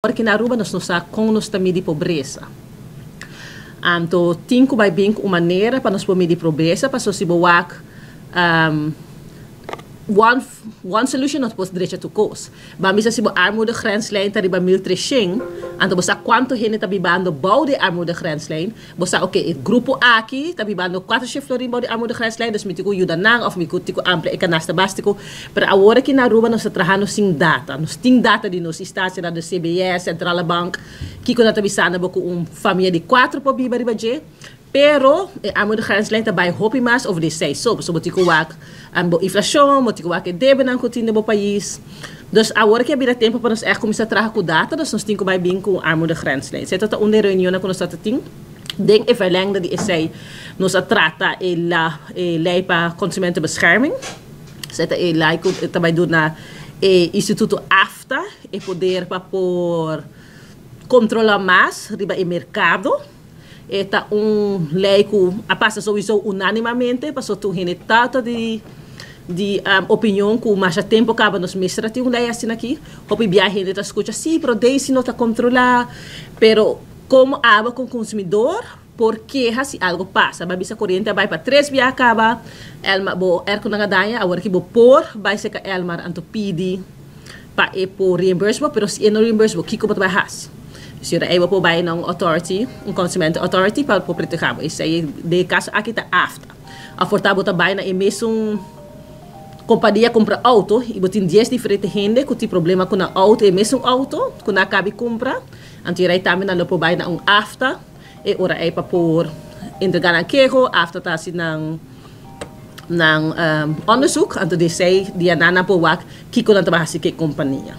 Porque na Aruba nós com nós também de pobreza. Então, tinha vai bem uma maneira para nós medir pobreza, para nós boak one solution not pos direito to cause. Bamisa se bo armoedegrensslijn tari ba 1300, anto bosa quanto gente tabi bando bouw de armoedegrensslijn. Bosa oké, het grupo aqui tabi bando 4 florin bouw de armoedegrensslijn, dus mitico yuda nang of mitico tico ample ekanasta bastico. Pero agora que na Aruba nós trabajando sem data, nós tem data de nós instância da CBS, Central Bank, que quando tabi sana bo com família de 4 po biba riba je. Pero a armoedegrensslijn daarbij hopi mas over de sei so botiko wak bo inflação, botiko wak debe nan continue bo país. Dus agora que abrir tempo para nós começar a trabalhar com data, dus nós temos que vai bem com a armoedegrensslijn. Zet dat onder reunião na nós tem. Denk even verlengde die essay nós trata a lei para consumentenbescherming. Zet a lei que também do na Instituto AFTA e poder para por controlar mais riba o mercado. Esta lei que passa sowieso unanimamente, passou tu gente tanto de opinião que mais tempo acaba nos mestra tem lei assim aqui, hopi viaje gente escuta sim, pero desse não tá controlar, pero como aba com consumidor, porque se algo passa, a bisa corrente vai para 3 via acaba, elma bo com na danha, agora que bo por vai ser que elmar anto pidi para por reimbursement, pero se não reimbursement, que como vai has. Dus je even voor bij een authority, een consumenten authority, para poder te gaan. Is aí de caso aqui tá afta. A fortabo tá bij na mesmo companhia compra auto, e botin 10 diferentes gente que tem problema com a auto, e mesmo auto, que não cabe compra. Então aí também na lopo bij na afta, e ora aí para por entregar na queijo, afta tá assim nang onderzoek, então de sei dia nana po wak, kiko na trabalhar se que companhia.